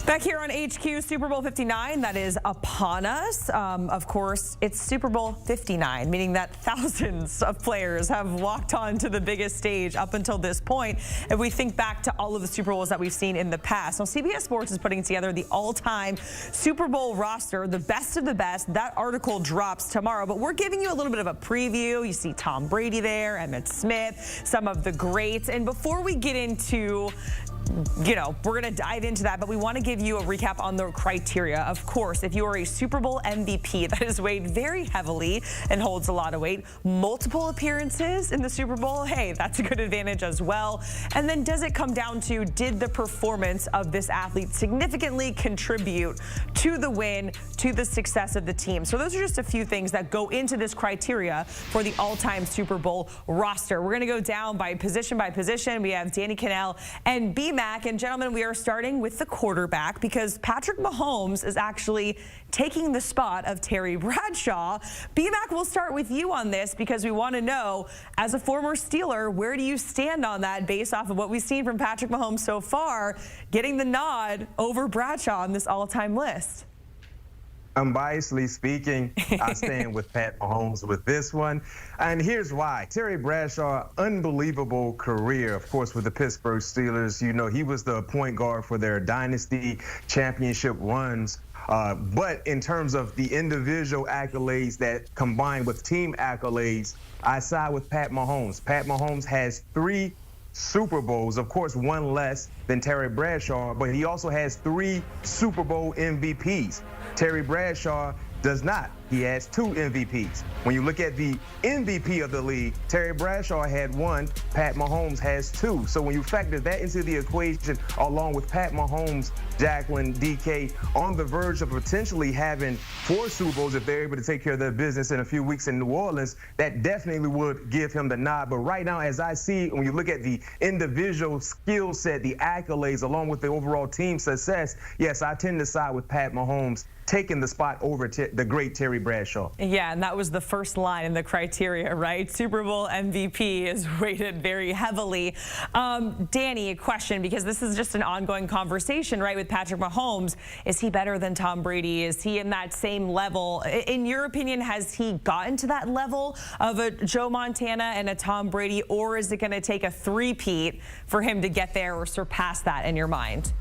Back here on HQ, Super Bowl 59, that is upon us. Of course, it's Super Bowl 59, meaning that thousands of players have walked on to the biggest stage up until this point. If we think back to all of the Super Bowls that we've seen in the past. Now, CBS Sports is putting together the all-time Super Bowl roster, the best of the best. That article drops tomorrow, but we're giving you a little bit of a preview. You see Tom Brady there, Emmitt Smith, some of the greats. And before we get into we're going to dive into that, but we want to give you a recap on the criteria. Of course, if you are a Super Bowl MVP, that is weighed very heavily and holds a lot of weight. Multiple appearances in the Super Bowl, hey, that's a good advantage as well. And then does it come down to, did the performance of this athlete significantly contribute to the win, to the success of the team? So those are just a few things that go into this criteria for the all-time Super Bowl roster. We're going to go down by position. We have Danny Kanell and B-Mac. And gentlemen, we are starting with the quarterback because Patrick Mahomes is actually taking the spot of Terry Bradshaw. B-Mac, we'll start with you on this because we want to know, as a former Steeler, where do you stand on that based off of what we've seen from Patrick Mahomes so far, getting the nod over Bradshaw on this all-time list? Unbiasedly speaking, I stand with Pat Mahomes with this one. And here's why. Terry Bradshaw, unbelievable career, of course, with the Pittsburgh Steelers. You know, he was the point guard for their dynasty championship runs. But in terms of the individual accolades that combined with team accolades, I side with Pat Mahomes. Pat Mahomes has 3 Super Bowls, of course, one less than Terry Bradshaw, but he also has 3 Super Bowl MVPs. Terry Bradshaw does not. He has 2 MVPs. When you look at the MVP of the league, Terry Bradshaw had 1, Pat Mahomes has 2. So when you factor that into the equation, along with Pat Mahomes, Jacqueline, DK, on the verge of potentially having 4 Super Bowls if they're able to take care of their business in a few weeks in New Orleans, that definitely would give him the nod. But right now, as I see, when you look at the individual skill set, the accolades, along with the overall team success, yes, I tend to side with Pat Mahomes, taking the spot over the great Terry Bradshaw. Yeah, and that was the first line in the criteria, right? Super Bowl MVP is weighted very heavily. Danny, a question, because this is just an ongoing conversation, right, with Patrick Mahomes. Is he better than Tom Brady? Is he in that same level? In your opinion, has he gotten to that level of a Joe Montana and a Tom Brady, or is it going to take a three-peat for him to get there or surpass that in your mind?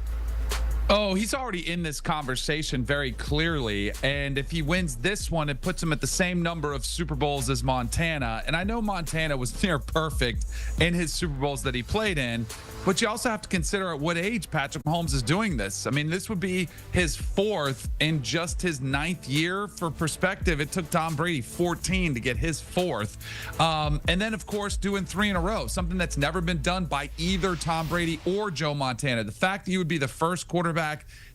Oh, he's already in this conversation very clearly. And if he wins this one, it puts him at the same number of Super Bowls as Montana. And I know Montana was near perfect in his Super Bowls that he played in, but you also have to consider at what age Patrick Mahomes is doing this. I mean, this would be his 4th in just his 9th year. For perspective, it took Tom Brady 14 to get his 4th. And then, of course, doing 3 in a row, something that's never been done by either Tom Brady or Joe Montana. The fact that you would be the first quarterback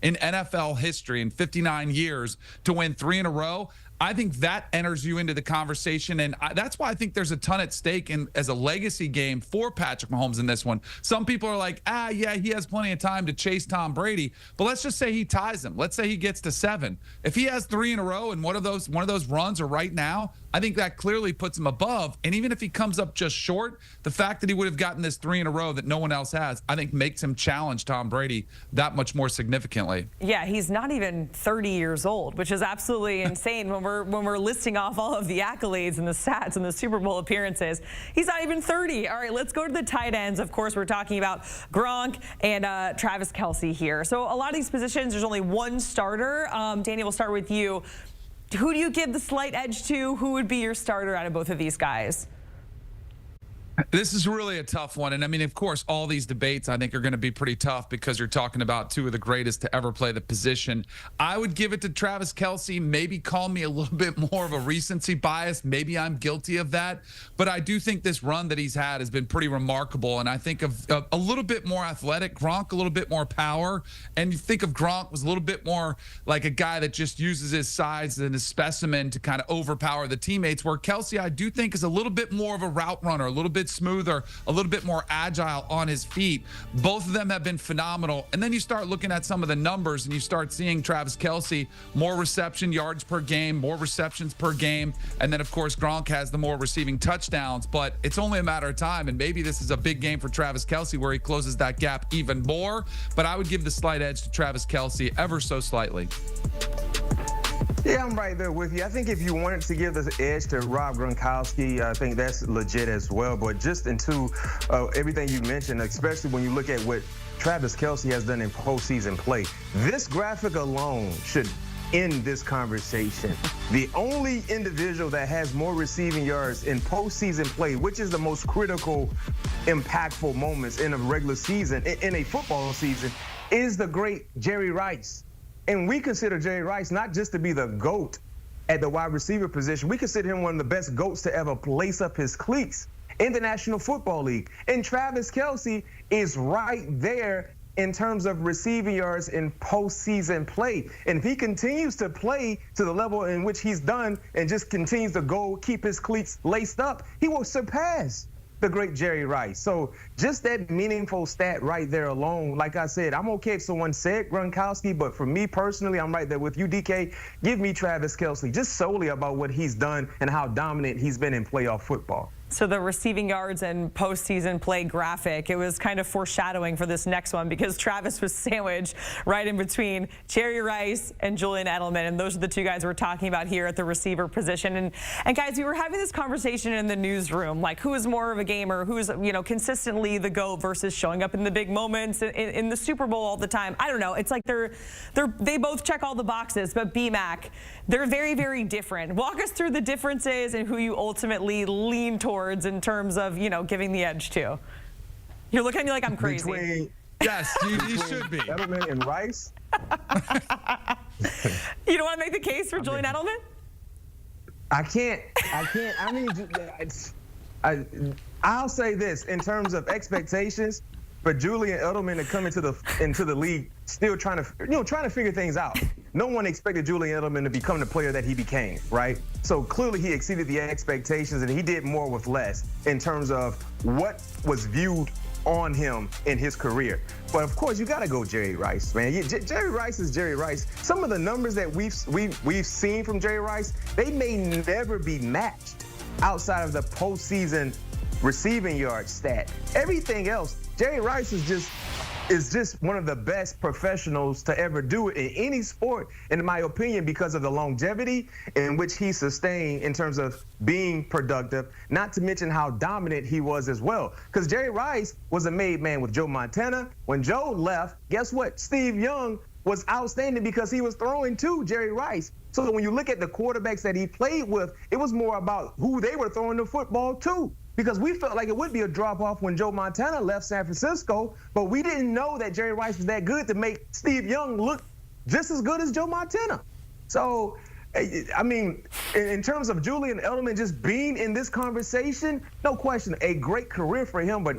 in NFL history in 59 years to win 3 in a row, I think that enters you into the conversation, and that's why I think there's a ton at stake as a legacy game for Patrick Mahomes in this one. Some people are like, yeah, he has plenty of time to chase Tom Brady, but let's just say he ties him. Let's say he gets to 7. If he has 3 in a row and one of those runs are right now, I think that clearly puts him above. And even if he comes up just short, the fact that he would have gotten this 3 in a row that no one else has, I think makes him challenge Tom Brady that much more significantly. Yeah, he's not even 30 years old, which is absolutely insane when we're listing off all of the accolades and the stats and the Super Bowl appearances. He's not even 30. All right, let's go to the tight ends. Of course, we're talking about Gronk and Travis Kelce here. So a lot of these positions, there's only one starter. Danny, we'll start with you. Who do you give the slight edge to? Who would be your starter out of both of these guys? This is really a tough one. And I mean, of course, all these debates I think are going to be pretty tough because you're talking about 2 of the greatest to ever play the position. I would give it to Travis Kelce. Maybe call me a little bit more of a recency bias. Maybe I'm guilty of that. But I do think this run that he's had has been pretty remarkable. And I think of a little bit more athletic, Gronk, a little bit more power. And you think of Gronk was a little bit more like a guy that just uses his size and his specimen to kind of overpower the teammates, where Kelce, I do think, is a little bit more of a route runner, a little bit smoother, a little bit more agile on his feet. Both of them have been phenomenal. And then you start looking at some of the numbers and you start seeing Travis Kelce, more reception yards per game, more receptions per game. And then, of course, Gronk has the more receiving touchdowns. But it's only a matter of time. And maybe this is a big game for Travis Kelce where he closes that gap even more. But I would give the slight edge to Travis Kelce ever so slightly. Yeah, I'm right there with you. I think if you wanted to give the edge to Rob Gronkowski, I think that's legit as well. But just into everything you mentioned, especially when you look at what Travis Kelce has done in postseason play, this graphic alone should end this conversation. The only individual that has more receiving yards in postseason play, which is the most critical, impactful moments in a regular season, in a football season, is the great Jerry Rice. And we consider Jerry Rice not just to be the GOAT at the wide receiver position. We consider him one of the best GOATs to ever lace up his cleats in the National Football League. And Travis Kelce is right there in terms of receiving yards in postseason play. And if he continues to play to the level in which he's done and just continues to go keep his cleats laced up, he will surpass the great Jerry Rice. So just that meaningful stat right there alone, like I said, I'm okay if someone said Gronkowski, but for me personally, I'm right there with you, DK. Give me Travis Kelce, just solely about what he's done and how dominant he's been in playoff football. So the receiving yards and postseason play graphic, it was kind of foreshadowing for this next one because Travis was sandwiched right in between Jerry Rice and Julian Edelman. And those are the two guys we're talking about here at the receiver position. And guys, we were having this conversation in the newsroom, like who is more of a gamer, who is, consistently the GOAT versus showing up in the big moments in the Super Bowl all the time. I don't know. It's like they both check all the boxes, but BMAC, they're very, very different. Walk us through the differences and who you ultimately lean towards in terms of, giving the edge to. You're looking at me like I'm crazy. Yes, you should be. Edelman and Rice. You don't want to make the case for Julian Edelman? I can't. I mean, I'll say this in terms of expectations for Julian Edelman to come into the league, still trying to figure things out. No one expected Julian Edelman to become the player that he became, right? So clearly he exceeded the expectations and he did more with less in terms of what was viewed on him in his career. But of course, you got to go Jerry Rice, man. Jerry Rice is Jerry Rice. Some of the numbers that we've seen from Jerry Rice, they may never be matched outside of the postseason receiving yard stat. Everything else, Jerry Rice is just one of the best professionals to ever do it in any sport, in my opinion, because of the longevity in which he sustained in terms of being productive, not to mention how dominant he was as well. Because Jerry Rice was a made man with Joe Montana. When Joe left, guess what? Steve Young was outstanding because he was throwing to Jerry Rice. So when you look at the quarterbacks that he played with, it was more about who they were throwing the football to. Because we felt like it would be a drop-off when Joe Montana left San Francisco, but we didn't know that Jerry Rice was that good to make Steve Young look just as good as Joe Montana. So, I mean, in terms of Julian Edelman just being in this conversation, no question, a great career for him, but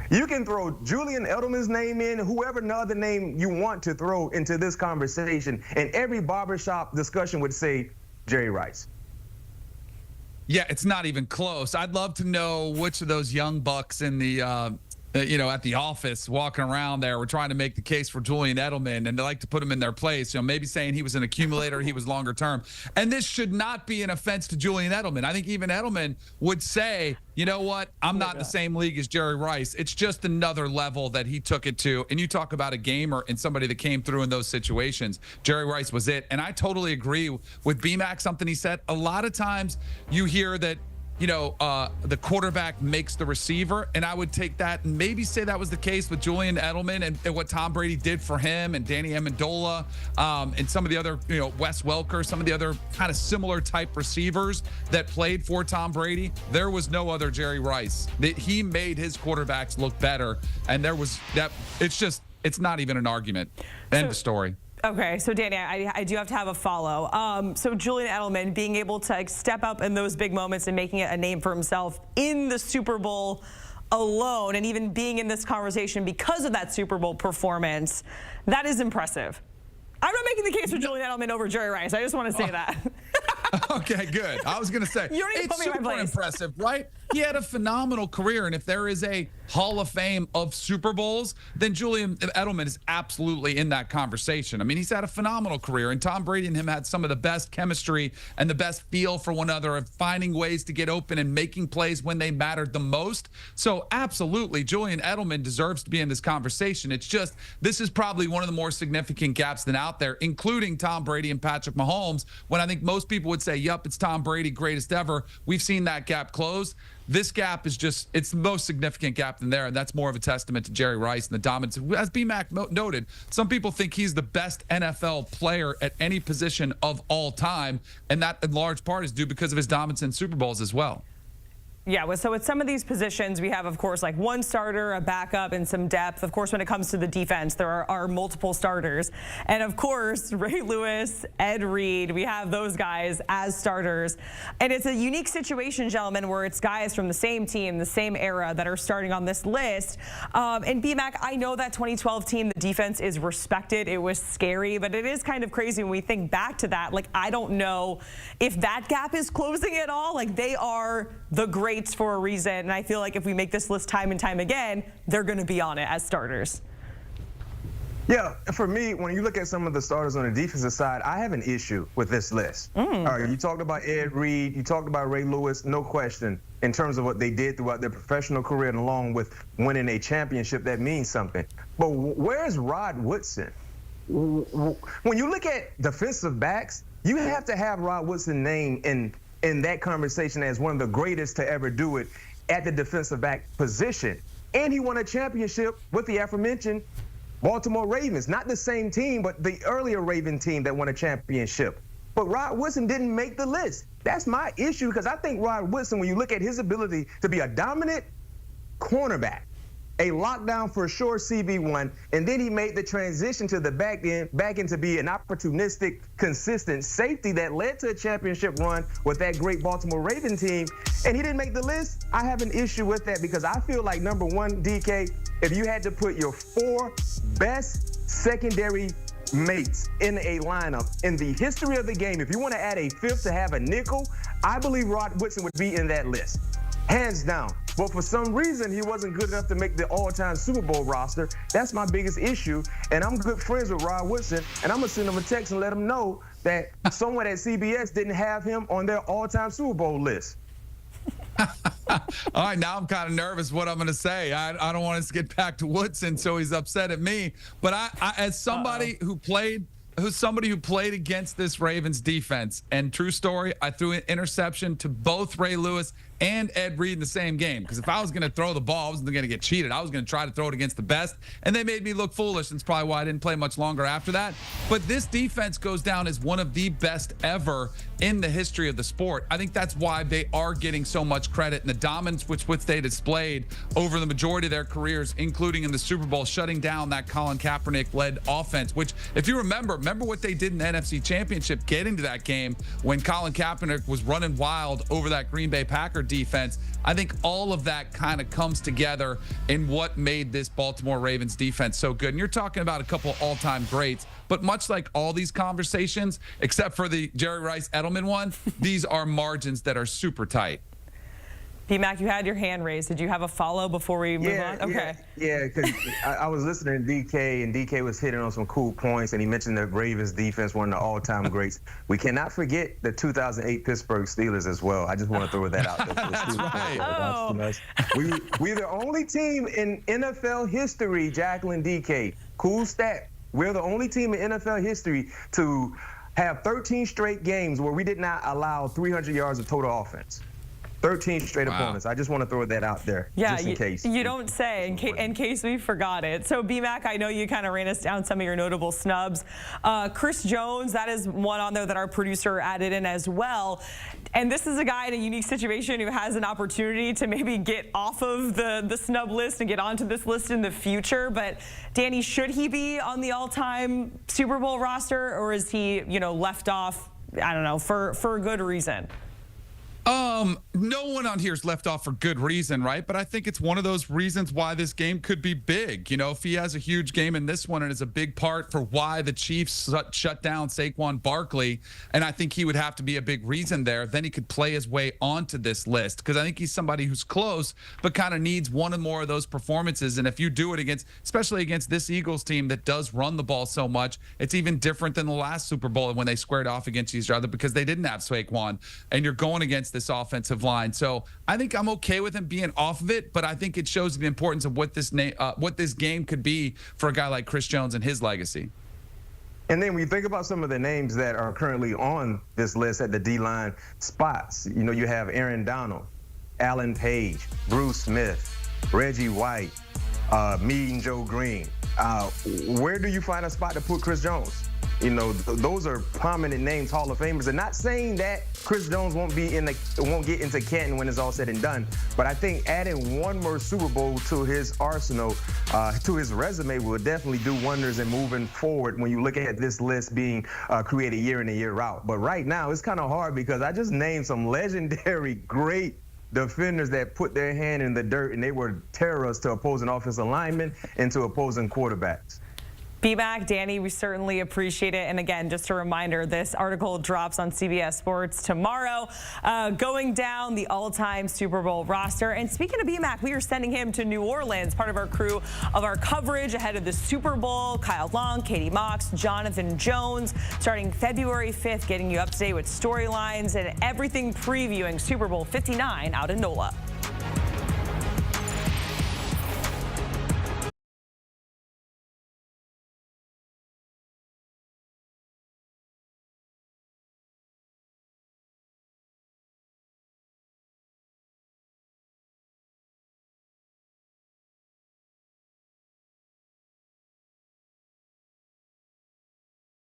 you can throw Julian Edelman's name in, whoever other name you want to throw into this conversation, and every barbershop discussion would say Jerry Rice. Yeah, it's not even close. I'd love to know which of those young bucks in the, at the office walking around there were trying to make the case for Julian Edelman, and they like to put him in their place. Maybe saying he was an accumulator, he was longer term. And this should not be an offense to Julian Edelman. I think even Edelman would say, you know what? I'm not in the same league as Jerry Rice. It's just another level that he took it to. And you talk about a gamer and somebody that came through in those situations. Jerry Rice was it. And I totally agree with BMAC, something he said. A lot of times you hear that, the quarterback makes the receiver. And I would take that and maybe say that was the case with Julian Edelman and what Tom Brady did for him and Danny Amendola and some of the other, Wes Welker, some of the other kind of similar type receivers that played for Tom Brady. There was no other Jerry Rice. He made his quarterbacks look better. And there was that. It's not even an argument. End of story. Okay, so Danny, I do have to have a follow. So Julian Edelman being able to step up in those big moments and making it a name for himself in the Super Bowl alone, and even being in this conversation because of that Super Bowl performance, that is impressive. I'm not making the case for Julian Edelman over Jerry Rice. I just want to say that. Okay, good. I was going to say, you don't need to it's put me in my super place. impressive, right? he had a phenomenal career. And if there is a Hall of Fame of Super Bowls, then Julian Edelman is absolutely in that conversation. I mean, he's had a phenomenal career, and Tom Brady and him had some of the best chemistry and the best feel for one another of finding ways to get open and making plays when they mattered the most. So absolutely, Julian Edelman deserves to be in this conversation. It's just, this is probably one of the more significant gaps than out there, including Tom Brady and Patrick Mahomes, when I think most people would say, yup, it's Tom Brady, greatest ever. We've seen that gap close. This gap is just, it's the most significant gap in there, and that's more of a testament to Jerry Rice and the dominance. As B-Mac noted, some people think he's the best NFL player at any position of all time, and that in large part is due because of his dominance in Super Bowls as well. Yeah, so with some of these positions, we have, of course, like one starter, a backup, and some depth. Of course, when it comes to the defense, there are multiple starters. And, of course, Ray Lewis, Ed Reed, we have those guys as starters. And it's a unique situation, gentlemen, where it's guys from the same team, the same era that are starting on this list. And B-Mac, I know that 2012 team, the defense is respected. It was scary, but it is kind of crazy when we think back to that. Like, I don't know if that gap is closing at all. Like, they are the greats for a reason, and I feel like if we make this list time and time again, they're going to be on it as starters. Yeah, for me, when you look at some of the starters on the defensive side, I have an issue with this list. All right, you talked about Ed Reed, you talked about Ray Lewis, no question, in terms of what they did throughout their professional career and along with winning a championship, that means something. But where's Rod Woodson? When you look at defensive backs, you have to have Rod Woodson named in that conversation as one of the greatest to ever do it at the defensive back position. And he won a championship with the aforementioned Baltimore Ravens. Not the same team, but the earlier Raven team that won a championship. But Rod Woodson didn't make the list. That's my issue, because I think Rod Woodson, when you look at his ability to be a dominant cornerback, a lockdown for sure CB1, and then he made the transition to the back end to be an opportunistic, consistent safety that led to a championship run with that great Baltimore Raven team, and he didn't make the list. I have an issue with that, because I feel like, number one, DK, if you had to put your 4 best secondary mates in a lineup in the history of the game, if you want to add a 5th to have a nickel, I believe Rod Woodson would be in that list, hands down. But for some reason, he wasn't good enough to make the all-time Super Bowl roster. That's my biggest issue. And I'm good friends with Rod Woodson, and I'm going to send him a text and let him know that someone at CBS didn't have him on their all-time Super Bowl list. All right, now I'm kind of nervous what I'm going to say. I don't want us to get back to Woodson, so he's upset at me. But I as somebody who played against this Ravens defense, and true story, I threw an interception to both Ray Lewis and Ed Reed in the same game, because if I was going to throw the ball, I wasn't going to get cheated. I was going to try to throw it against the best, and they made me look foolish. That's probably why I didn't play much longer after that. But this defense goes down as one of the best ever in the history of the sport. I think that's why they are getting so much credit, and the dominance which they displayed over the majority of their careers, including in the Super Bowl, shutting down that Colin Kaepernick-led offense, which, if you remember what they did in the NFC Championship, getting to that game when Colin Kaepernick was running wild over that Green Bay Packer defense. I think all of that kind of comes together in what made this Baltimore Ravens defense so good. And you're talking about a couple all-time greats, but much like all these conversations, except for the Jerry Rice Edelman one, these are margins that are super tight. P-Mac, you had your hand raised. Did you have a follow before we move on? Okay. Yeah, because I was listening to DK, and DK was hitting on some cool points, and he mentioned the Ravens defense, one of the all-time greats. We cannot forget the 2008 Pittsburgh Steelers as well. I just want to throw that out there. That's right. We're the only team in NFL history, Jacqueline, DK, cool stat. We're the only team in NFL history to have 13 straight games where we did not allow 300 yards of total offense. 13 straight opponents. I just want to throw that out there, just in case. You don't say, in case we forgot it. So, B-Mac, I know you kind of ran us down some of your notable snubs. Chris Jones, that is one on there that our producer added in as well. And this is a guy in a unique situation who has an opportunity to maybe get off of the snub list and get onto this list in the future. But, Danny, should he be on the all-time Super Bowl roster, or is he, left off, I don't know, for a good reason? No one on here is left off for good reason, right? But I think it's one of those reasons why this game could be big. You know, if he has a huge game in this one and is a big part for why the Chiefs shut down Saquon Barkley, and I think he would have to be a big reason there, then he could play his way onto this list, because I think he's somebody who's close but kind of needs one or more of those performances. And if you do it against, especially against this Eagles team that does run the ball so much, it's even different than the last Super Bowl when they squared off against each other because they didn't have Saquon, and you're going against this offensive line. So I think I'm okay with him being off of it, but I think it shows the importance of what this game could be for a guy like Chris Jones and his legacy. And then when you think about some of the names that are currently on this list at the D-line spots, you know, you have Aaron Donald, Alan Page, Bruce Smith, Reggie White, Mean Joe Green. Where do you find a spot to put Chris Jones? You know, those are prominent names, Hall of Famers. And not saying that Chris Jones won't get into Canton when it's all said and done, but I think adding one more Super Bowl to his arsenal, to his resume, will definitely do wonders in moving forward when you look at this list being created year in and year out. But right now, it's kind of hard because I just named some legendary, great defenders that put their hand in the dirt, and they were terrors to opposing offensive linemen and to opposing quarterbacks. B-Mac, Danny, we certainly appreciate it. And again, just a reminder, this article drops on CBS Sports tomorrow, going down the all-time Super Bowl roster. And speaking of B-Mac, we are sending him to New Orleans, part of our crew of our coverage ahead of the Super Bowl. Kyle Long, Katie Mox, Jonathan Jones, starting February 5th, getting you up to date with storylines and everything previewing Super Bowl 59 out in NOLA.